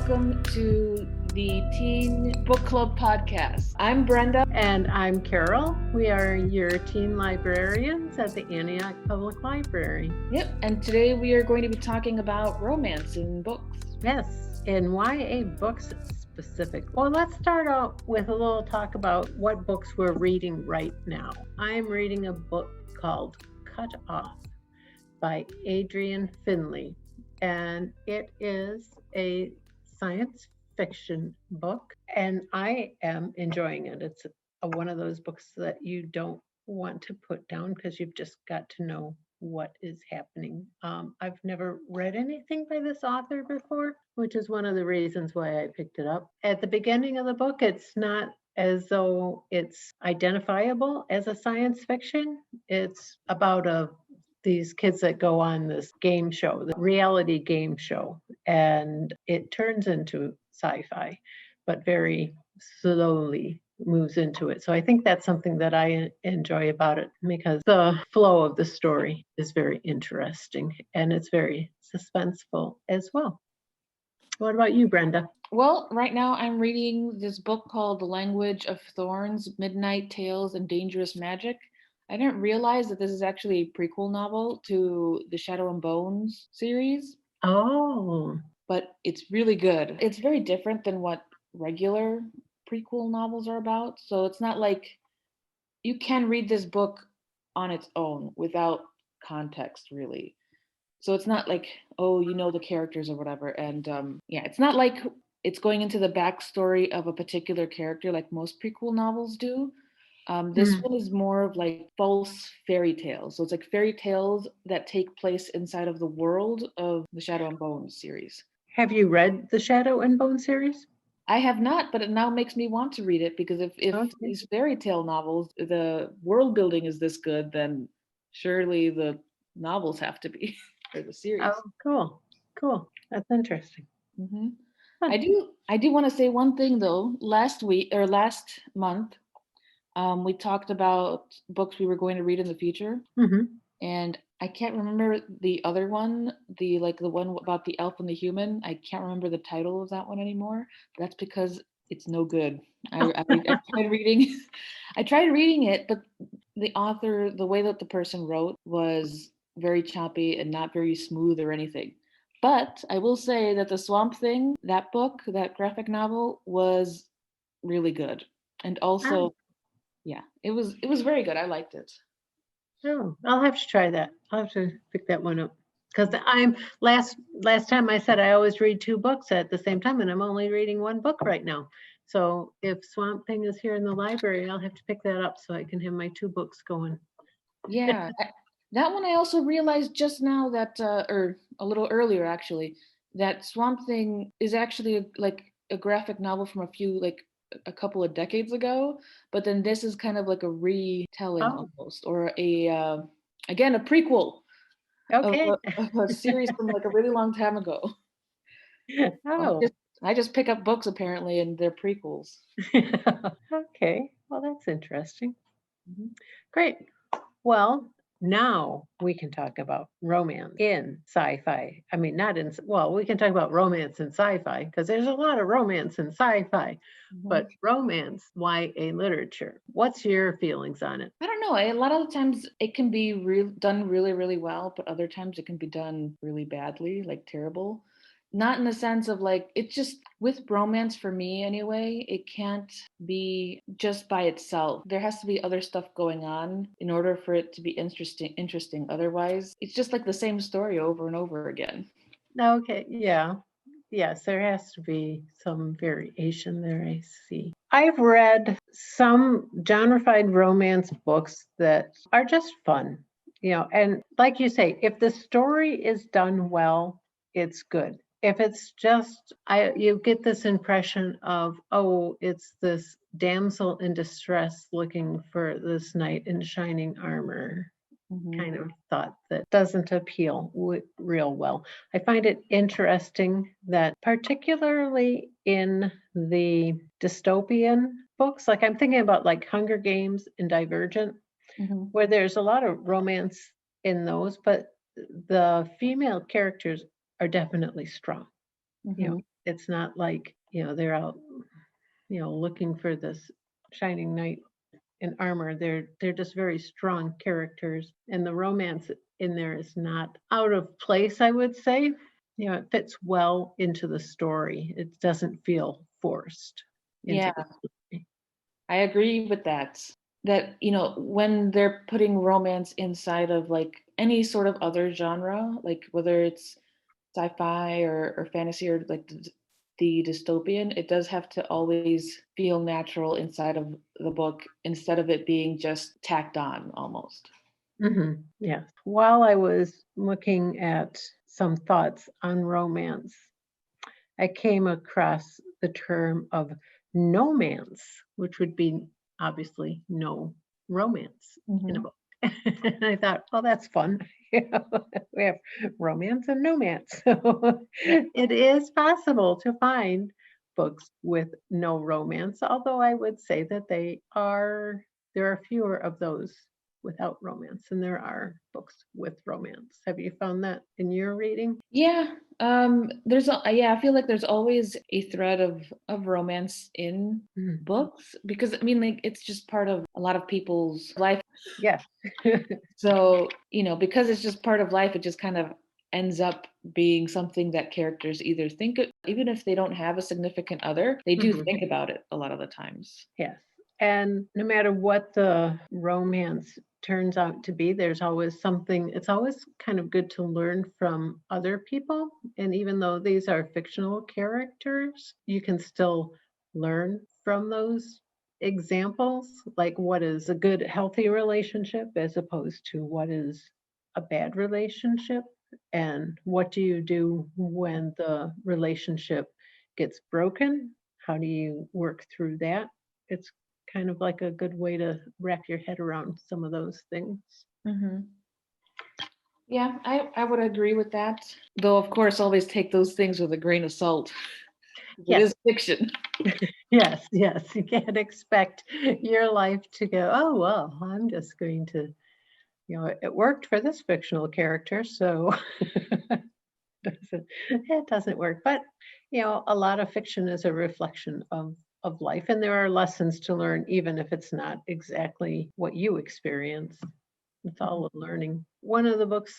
welcome to the Teen Book Club podcast. I'm Brenda. And I'm Carol. We are your teen librarians at the Antioch Public Library. Yep, and today we are going to be talking about romance in books. Yes, in YA books specific. Well, let's start out with a little talk about what books we're reading right now. I'm reading a book called Cut Off by Adrian Finley, and it is a science fiction book, and I am enjoying it. It's one of those books that you don't want to put down because you've just got to know what is happening. I've never read anything by this author before, which is one of the reasons why I picked it up. At the beginning of the book, it's not as though it's identifiable as a science fiction. It's about these kids that go on this game show, the reality game show, and it turns into sci-fi, but very slowly moves into it. So I think that's something that I enjoy about it, because the flow of the story is very interesting and it's very suspenseful as well. What about you, Brenda? Well, right now I'm reading this book called The Language of Thorns, Midnight Tales and Dangerous Magic. I didn't realize that this is actually a prequel novel to the Shadow and Bones series. Oh. But it's really good. It's very different than what regular prequel novels are about. So it's not like you can read this book on its own without context, really. So it's not like, oh, you know the characters or whatever. And it's not like it's going into the backstory of a particular character like most prequel novels do. This one is more of like false fairy tales. So it's like fairy tales that take place inside of the world of the Shadow and Bones series. Have you read the Shadow and Bone series? I have not, but it now makes me want to read it, because if these fairy tale novels, the world building is this good, then surely the novels have to be, or the series. Oh, cool. That's interesting. Mm-hmm. Huh. I do want to say one thing though. Last month, we talked about books we were going to read in the future, and I can't remember the other one, the one about the elf and the human. I can't remember the title of that one anymore. That's because it's no good. I tried reading, I tried reading it, but the author, the way that the person wrote was very choppy and not very smooth or anything. But I will say that the Swamp Thing, that book, that graphic novel, was really good, and also. Yeah, it was very good. I liked it. Oh, I'll have to try that. I'll have to pick that one up, because I'm last time I said I always read two books at the same time, and I'm only reading one book right now. So if Swamp Thing is here in the library, I'll have to pick that up so I can have my two books going. Yeah, that one I also realized just now that, or a little earlier actually, that Swamp Thing is actually like a graphic novel from a couple of decades ago, but then this is kind of like a retelling almost, or again a prequel of a series from like a really long time ago. I just pick up books apparently, and they're prequels. Okay, well, that's interesting. Great. Well, now we can talk about romance in sci-fi. I mean, we can talk about romance in sci-fi because there's a lot of romance in sci-fi, but romance YA literature. What's your feelings on it? I don't know. A lot of the times it can be done really, really well, but other times it can be done really badly, like terrible. Not in the sense of like, it's just with romance for me anyway, it can't be just by itself. There has to be other stuff going on in order for it to be interesting. Otherwise, it's just like the same story over and over again. Okay, yeah. Yes, there has to be some variation there, I see. I've read some genrefied romance books that are just fun, and like you say, if the story is done well, it's good. If it's just, you get this impression of, it's this damsel in distress looking for this knight in shining armor kind of thought that doesn't appeal real well. I find it interesting that particularly in the dystopian books, like I'm thinking about like Hunger Games and Divergent, where there's a lot of romance in those, but the female characters are definitely strong. It's not like, they're out, looking for this shining knight in armor. They're just very strong characters, and the romance in there is not out of place, I would say. It fits well into the story. It doesn't feel forced into Yeah, the story. I agree with that. That, when they're putting romance inside of like any sort of other genre, like whether it's sci-fi or fantasy or like the dystopian, it does have to always feel natural inside of the book instead of it being just tacked on almost. Yes. While I was looking at some thoughts on romance, I came across the term of nomance, which would be obviously no romance in a Hmm. book. And I thought, oh, that's fun. We have romance and nomance. So Yeah. it is possible to find books with no romance, although I would say that there are fewer of those without romance than there are books with romance. Have you found that in your reading? Yeah, I feel like there's always a thread of romance in Mm. books because I mean like it's just part of a lot of people's life. Yes. So, because it's just part of life, it just kind of ends up being something that characters either even if they don't have a significant other, they do Mhm. think about it a lot of the times. Yes. And no matter what the romance turns out to be, there's always something, it's always kind of good to learn from other people. And even though these are fictional characters, you can still learn from those examples, like what is a good, healthy relationship as opposed to what is a bad relationship. And what do you do when the relationship gets broken? How do you work through that? It's kind of like a good way to wrap your head around some of those things. Hmm. Yeah, I would agree with that. Though, of course, always take those things with a grain of salt. It Yes, is fiction. yes, yes. You can't expect your life to go, oh, well, I'm just going to, it worked for this fictional character, so it doesn't work. But, a lot of fiction is a reflection of life, and there are lessons to learn, even if it's not exactly what you experience. It's all a learning. One of the books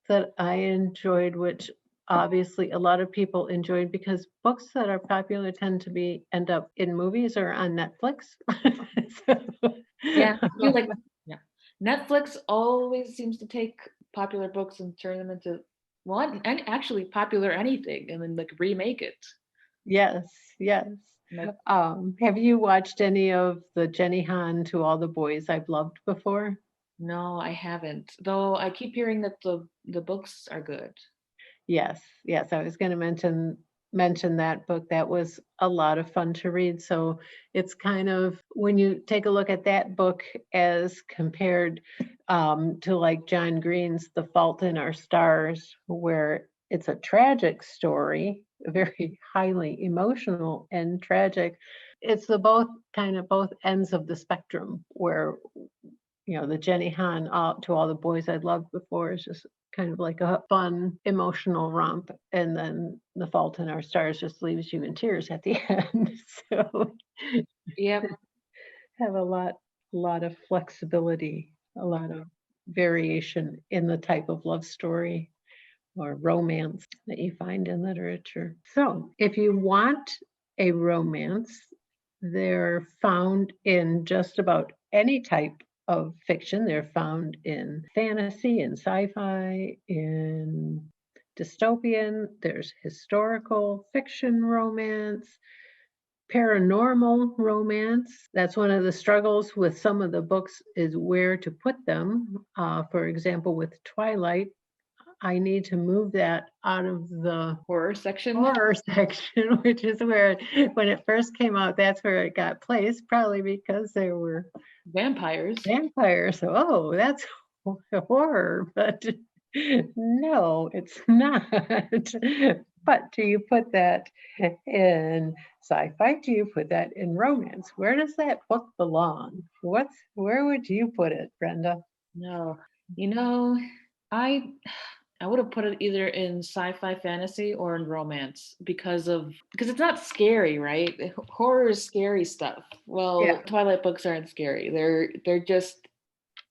that I enjoyed, which obviously a lot of people enjoyed because books that are popular tend to end up in movies or on Netflix. Yeah, I feel like yeah. Netflix always seems to take popular books and turn them into and actually popular anything and then like remake it. Yes, yes. Like, Have you watched any of the Jenny Han To All the Boys I've Loved before? no, I haven't. Though I keep hearing that the books are good. Yes, yes, I was gonna mention that book. That was a lot of fun to read. So it's kind of when you take a look at that book as compared to like John Green's The Fault in Our Stars, where it's a tragic story, very highly emotional and tragic. It's the both ends of the spectrum where the Jenny Han To All the Boys I'd Loved Before is just kind of like a fun emotional romp, and then The Fault in Our Stars just leaves you in tears at the end. So Yep. have a lot of flexibility, a lot of variation in the type of love story or romance that you find in literature. So if you want a romance, they're found in just about any type of fiction. They're found in fantasy, in sci-fi, in dystopian. There's historical fiction romance, paranormal romance. That's one of the struggles with some of the books is where to put them. For example, with Twilight, I need to move that out of the Horror section. horror section, which is where, when it first came out, that's where it got placed, probably because there were Vampires. vampires. So, oh, that's horror, but no, it's not. But do you put that in sci-fi? Do you put that in romance? Where does that book belong? Where would you put it, Brenda? No. You know, I I would have put it either in sci-fi fantasy or in romance because it's not scary, right? Horror is scary stuff. Well, Twilight books aren't scary.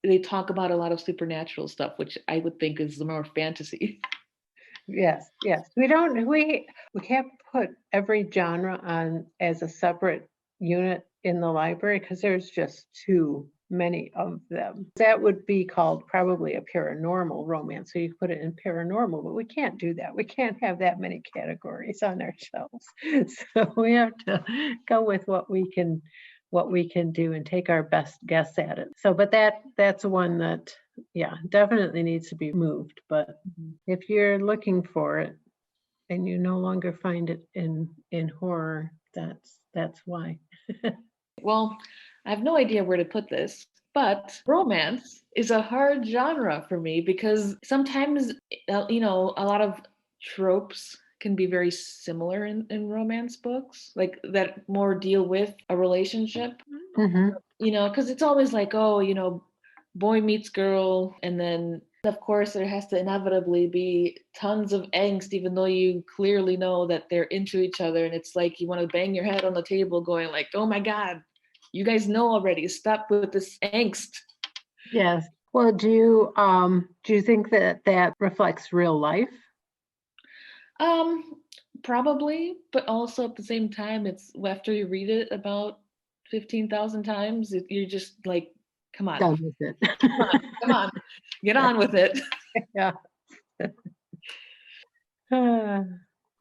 They talk about a lot of supernatural stuff, which I would think is more fantasy. Yes. We can't put every genre on as a separate unit in the library because there's just too many of them. That would be called probably a paranormal romance. So you put it in paranormal, but we can't do that. We can't have that many categories on our shelves. So we have to go with what we can do and take our best guess at it. So, but that's one that, definitely needs to be moved. But if you're looking for it and you no longer find it in horror, that's why. Well, I have no idea where to put this, but romance is a hard genre for me because sometimes, a lot of tropes can be very similar in romance books, like that more deal with a relationship. Because it's always like, boy meets girl, and then of course there has to inevitably be tons of angst, even though you clearly know that they're into each other, and it's like you want to bang your head on the table going like, oh my god, you guys know already, stop with this angst. Yes. Well, do you think that reflects real life? Probably, but also at the same time, it's after you read it about 15,000 times, you're just like, come on. Done with it. Come on, get on with it. Yeah.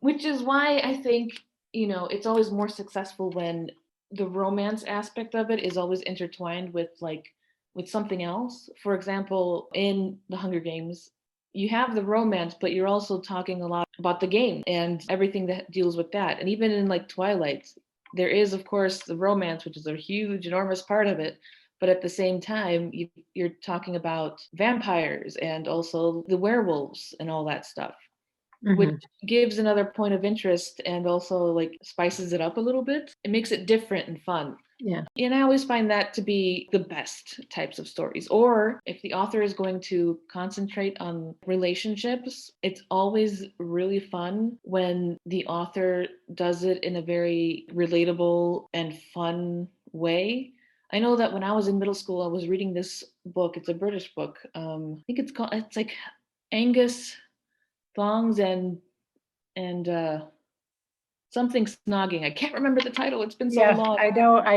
Which is why I think, it's always more successful when the romance aspect of it is always intertwined with something else. For example, in the Hunger Games, you have the romance, but you're also talking a lot about the game and everything that deals with that. And even in like Twilight, there is, of course, the romance, which is a huge, enormous part of it. But at the same time, you're talking about vampires and also the werewolves and all that stuff, which gives another point of interest and also like spices it up a little bit. It makes it different and fun. Yeah. And I always find that to be the best types of stories. Or if the author is going to concentrate on relationships, it's always really fun when the author does it in a very relatable and fun way. I know that when I was in middle school, I was reading this book. It's a British book. I think it's like Angus Thongs and something snogging. I can't remember the title. It's been so long. I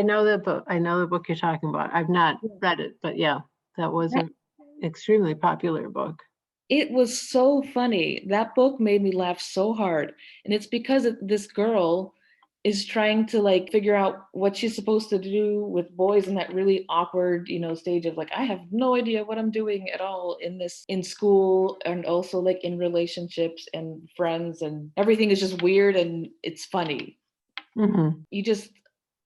know the book. I know the book you're talking about. I've not read it, but that was an extremely popular book. It was so funny. That book made me laugh so hard. And it's because this girl is trying to like figure out what she's supposed to do with boys in that really awkward, stage of like, I have no idea what I'm doing at all in school, and also like in relationships and friends, and everything is just weird and it's funny. You just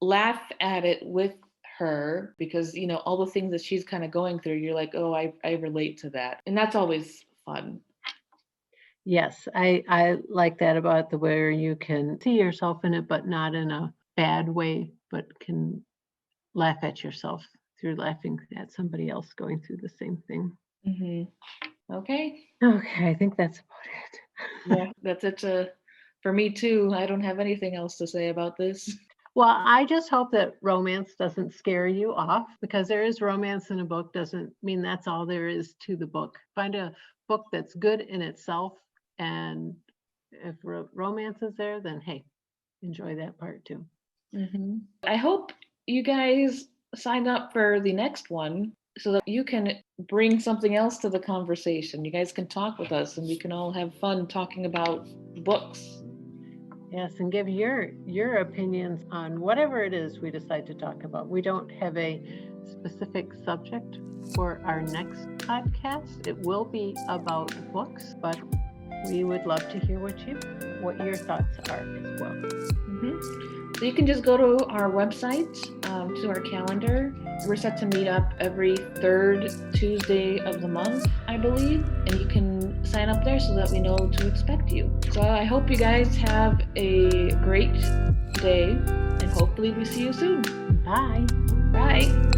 laugh at it with her because, all the things that she's kind of going through, you're like, oh, I relate to that. And that's always fun. Yes, I like that about the where you can see yourself in it, but not in a bad way, but can laugh at yourself through laughing at somebody else going through the same thing. Okay, I think that's about it. Yeah, that's it for me too. I don't have anything else to say about this. Well, I just hope that romance doesn't scare you off, because there is romance in a book doesn't mean that's all there is to the book. Find a book that's good in itself, and if romance is there, then hey, enjoy that part too. I hope you guys sign up for the next one so that you can bring something else to the conversation. You guys can talk with us and we can all have fun talking about books. Yes, and give your opinions on whatever it is we decide to talk about. We don't have a specific subject for our next podcast. It will be about books, but we would love to hear what your thoughts are as well. So you can just go to our website, to our calendar. We're set to meet up every third Tuesday of the month, I believe, and you can sign up there so that we know to expect you. So I hope you guys have a great day, and hopefully we see you soon. Bye. Bye.